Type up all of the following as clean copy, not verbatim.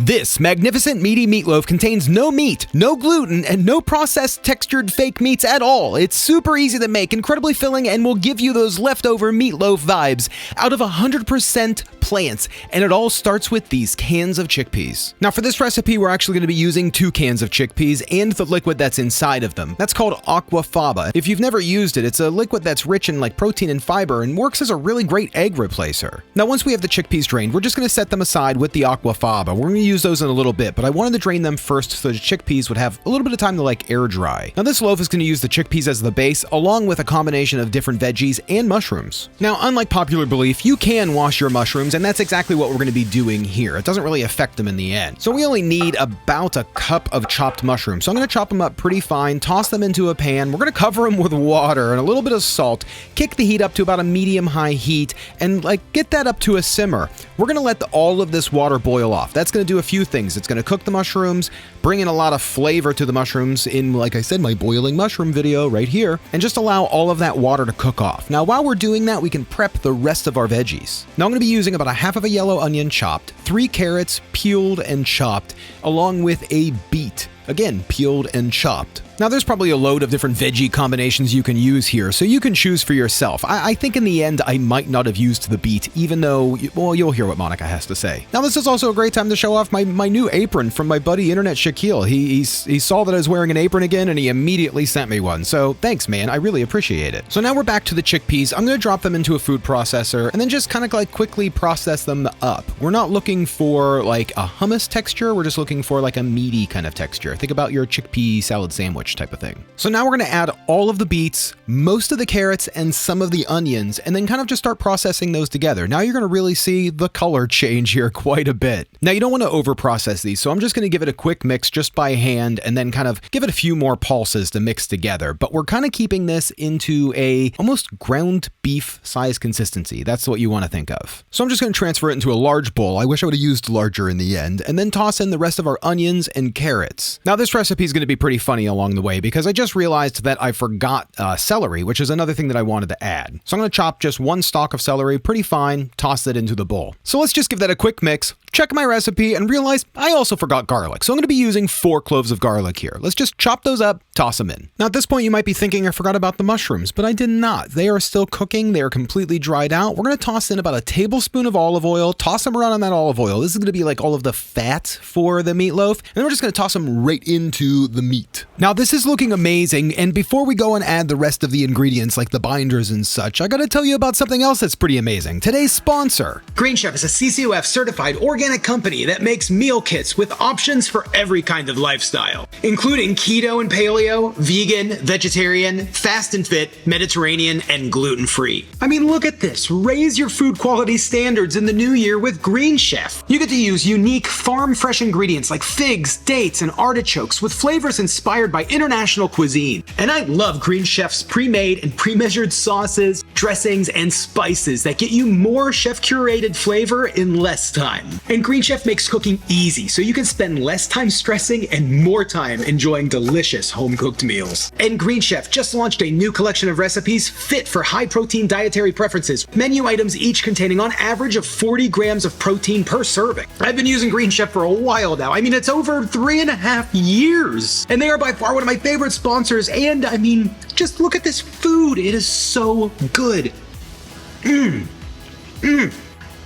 This magnificent meaty meatloaf contains no meat, no gluten, and no processed textured fake meats at all. It's super easy to make, incredibly filling, and will give you those leftover meatloaf vibes out of 100% plants. And it all starts with these cans of chickpeas. Now for this recipe, we're actually going to be using 2 cans of chickpeas and the liquid that's inside of them. That's called aquafaba. If you've never used it, it's a liquid that's rich in protein and fiber and works as a really great egg replacer. Now once we have the chickpeas drained, we're just going to set them aside with the aquafaba. We're going to use those in a little bit, but I wanted to drain them first so the chickpeas would have a little bit of time to air dry. Now this loaf is going to use the chickpeas as the base, along with a combination of different veggies and mushrooms. Now unlike popular belief, you can wash your mushrooms, and that's exactly what we're going to be doing here. It doesn't really affect them in the end. So we only need about a cup of chopped mushrooms. So I'm going to chop them up pretty fine, toss them into a pan. We're going to cover them with water and a little bit of salt, kick the heat up to about a medium-high heat, and get that up to a simmer. We're going to let all of this water boil off. That's going to do a few things. It's going to cook the mushrooms, bring in a lot of flavor to the mushrooms in, like I said, my boiling mushroom video right here, and just allow all of that water to cook off. Now, while we're doing that, we can prep the rest of our veggies. Now, I'm going to be using about a half of a yellow onion chopped, 3 carrots peeled and chopped, along with a beet. Again, peeled and chopped. Now there's probably a load of different veggie combinations you can use here, so you can choose for yourself. I think in the end I might not have used the beet, even though, well, you'll hear what Monica has to say. Now this is also a great time to show off my new apron from my buddy Internet Shaquille. He saw that I was wearing an apron again and he immediately sent me one, so thanks man, I really appreciate it. So now we're back to the chickpeas. I'm going to drop them into a food processor and then just kind of quickly process them up. We're not looking for a hummus texture, we're just looking for a meaty kind of texture. Think about your chickpea salad sandwich type of thing. So now we're going to add all of the beets, most of the carrots, and some of the onions, and then kind of just start processing those together. Now you're going to really see the color change here quite a bit. Now you don't want to over process these, so I'm just going to give it a quick mix just by hand and then kind of give it a few more pulses to mix together. But we're kind of keeping this into a almost ground beef size consistency. That's what you want to think of. So I'm just going to transfer it into a large bowl. I wish I would have used larger in the end, and then toss in the rest of our onions and carrots. Now this recipe is going to be pretty funny along the way because I just realized that I forgot celery, which is another thing that I wanted to add. So I'm going to chop just 1 stalk of celery pretty fine, toss that into the bowl. So let's just give that a quick mix, check my recipe, and realize I also forgot garlic. So I'm going to be using 4 cloves of garlic here. Let's just chop those up, toss them in. Now at this point you might be thinking I forgot about the mushrooms, but I did not. They are still cooking. They are completely dried out. We're going to toss in about a tablespoon of olive oil, toss them around on that olive oil. This is going to be all of the fat for the meatloaf, and then we're just going to toss them right into the meat. Now this is looking amazing, and before we go and add the rest of the ingredients like the binders and such, I gotta tell you about something else that's pretty amazing. Today's sponsor. Green Chef is a CCOF certified organic company that makes meal kits with options for every kind of lifestyle, including keto and paleo, vegan, vegetarian, fast and fit, Mediterranean, and gluten-free. I mean, look at this. Raise your food quality standards in the new year with Green Chef. You get to use unique farm-fresh ingredients like figs, dates, and artichokes with flavors inspired by international cuisine. And I love Green Chef's pre-made and pre-measured sauces, dressings, and spices that get you more chef-curated flavor in less time. And Green Chef makes cooking easy so you can spend less time stressing and more time enjoying delicious home-cooked meals. And Green Chef just launched a new collection of recipes fit for high-protein dietary preferences. Menu items each containing on average of 40 grams of protein per serving. I've been using Green Chef for a while now. I mean, it's over 3.5 years. And they are by far one of my favorite sponsors, and I mean, just look at this food. It is so good.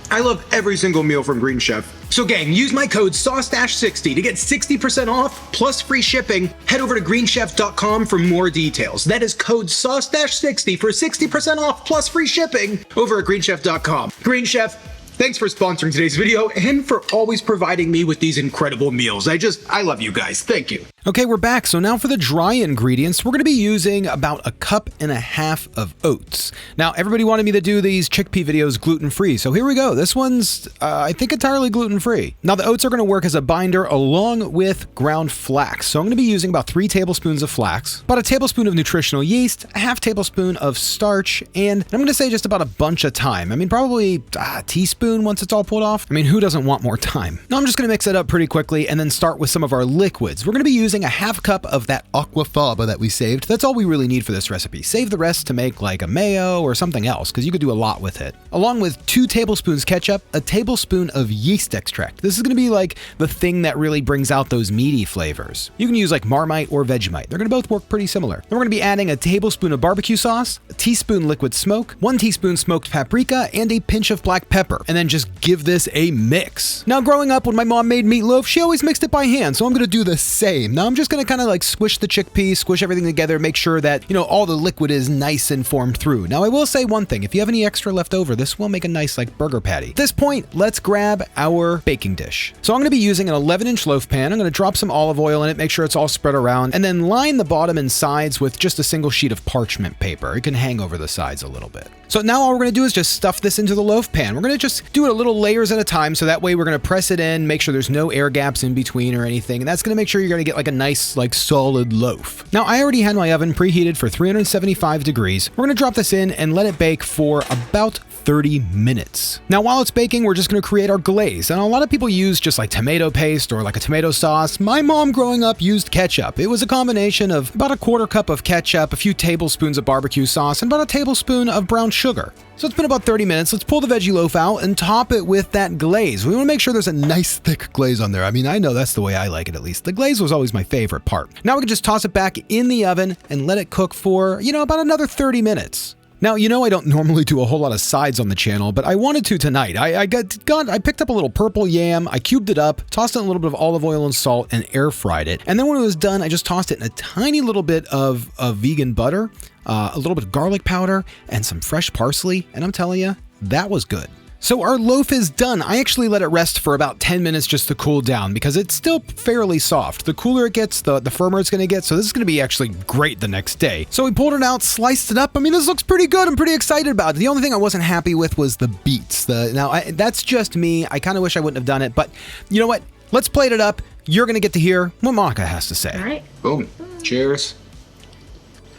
I love every single meal from Green Chef. So gang, use my code Saucestache60 to get 60% off plus free shipping. Head over to greenchef.com for more details. That is code Saucestache60 for 60% off plus free shipping over at greenchef.com. Green Chef, thanks for sponsoring today's video and for always providing me with these incredible meals. I love you guys. Thank you. Okay, we're back. So now for the dry ingredients, we're going to be using about 1.5 cups of oats. Now, everybody wanted me to do these chickpea videos gluten-free, so here we go. This one's, I think, entirely gluten-free. Now, the oats are going to work as a binder along with ground flax. So I'm going to be using about 3 tablespoons of flax, about 1 tablespoon of nutritional yeast, a 1/2 tablespoon of starch, and I'm going to say just about a bunch of thyme. I mean, probably a teaspoon once it's all pulled off. I mean, who doesn't want more thyme? Now, I'm just going to mix it up pretty quickly and then start with some of our liquids. We're going to be using using a half cup of that aquafaba that we saved. That's all we really need for this recipe. Save the rest to make like a mayo or something else, because you could do a lot with it. Along with 2 tablespoons ketchup, a tablespoon of yeast extract. This is going to be like the thing that really brings out those meaty flavors. You can use like Marmite or Vegemite. They're going to both work pretty similar. Then we're going to be adding a tablespoon of barbecue sauce, a teaspoon liquid smoke, 1 teaspoon smoked paprika, and a pinch of black pepper. And then just give this a mix. Now, growing up, when my mom made meatloaf, she always mixed it by hand, so I'm going to do the same. Now, I'm just going to kind of like squish the chickpeas, squish everything together, make sure that, you know, all the liquid is nice and formed through. Now, I will say one thing. If you have any extra left over, this will make a nice like burger patty. At this point, let's grab our baking dish. So I'm going to be using an 11-inch loaf pan. I'm going to drop some olive oil in it, make sure it's all spread around, and then line the bottom and sides with just a single sheet of parchment paper. It can hang over the sides a little bit. So now all we're going to do is just stuff this into the loaf pan. We're going to just do it a little layers at a time, so that way we're going to press it in, make sure there's no air gaps in between or anything, and that's going to make sure you're going to get like a nice like solid loaf. Now, I already had my oven preheated for 375 degrees. We're going to drop this in and let it bake for about 30 minutes. Now, while it's baking, we're just going to create our glaze. And a lot of people use just like tomato paste or like a tomato sauce. My mom growing up used ketchup. It was a combination of about a 1/4 cup of ketchup, a few tablespoons of barbecue sauce, and about a tablespoon of brown sugar. So it's been about 30 minutes. Let's pull the veggie loaf out and top it with that glaze. We want to make sure there's a nice thick glaze on there. I mean, I know that's the way I like it, at least. The glaze was always my favorite part. Now we can just toss it back in the oven and let it cook for, you know, about another 30 minutes. Now, you know I don't normally do a whole lot of sides on the channel, but I wanted to tonight. I picked up a little purple yam, I cubed it up, tossed it in a little bit of olive oil and salt, and air fried it. And then when it was done, I just tossed it in a tiny little bit of vegan butter, a little bit of garlic powder, and some fresh parsley. And I'm telling you, that was good. So our loaf is done. I actually let it rest for about 10 minutes just to cool down because it's still fairly soft. The cooler it gets, the firmer it's going to get. So this is going to be actually great the next day. So we pulled it out, sliced it up. I mean, this looks pretty good. I'm pretty excited about it. The only thing I wasn't happy with was the beets. That's just me. I kind of wish I wouldn't have done it. But you know what? Let's plate it up. You're going to get to hear what Monica has to say. All right. Boom. Cheers.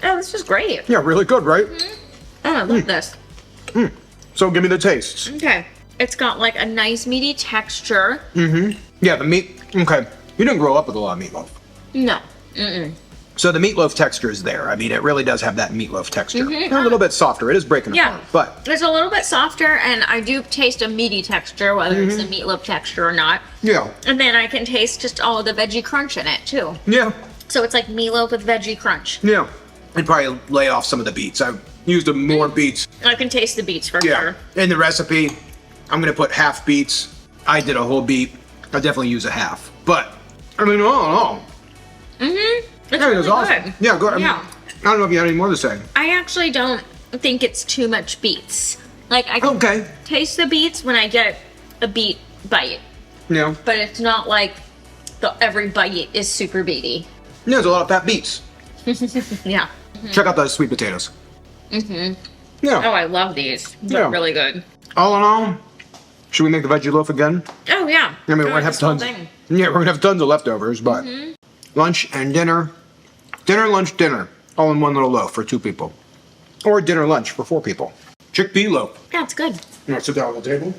Oh, this is great. Yeah, really good, right? Oh, I love this. So give me the tastes. Okay. It's got like a nice meaty texture. Yeah, the meat. Okay. You didn't grow up with a lot of meatloaf. No. So the meatloaf texture is there. I mean, it really does have that meatloaf texture. A little bit softer. It is breaking apart. But it's a little bit softer, and I do taste a meaty texture, whether it's the meatloaf texture or not. yeah. And then I can taste just all of the veggie crunch in it, too. Yeah. So it's like meatloaf with veggie crunch. Yeah. I'd probably lay off some of the beets. I used more beets. I can taste the beets for sure. In the recipe, I'm going to put half beets. I did a whole beet. I definitely use a half. But, I mean, all in all. It's Yeah, really it was awesome. good. Yeah, go ahead. Yeah. I don't know if you had any more to say. I actually don't think it's too much beets. Like, I can taste the beets when I get a beet bite. Yeah. But it's not like every bite is super beety. Yeah, there's a lot of fat beets. Yeah. Check out those sweet potatoes. Oh, Yeah. I love these. They're really good. All in all, should we make the veggie loaf again? Oh, yeah. I mean, we're going to have tons. Yeah, we're going to have tons of leftovers, but lunch and dinner. Dinner, lunch, dinner. All in one little loaf for 2 people. Or dinner, lunch for 4 people. Chickpea loaf. Yeah, it's good. You want to sit down at the table?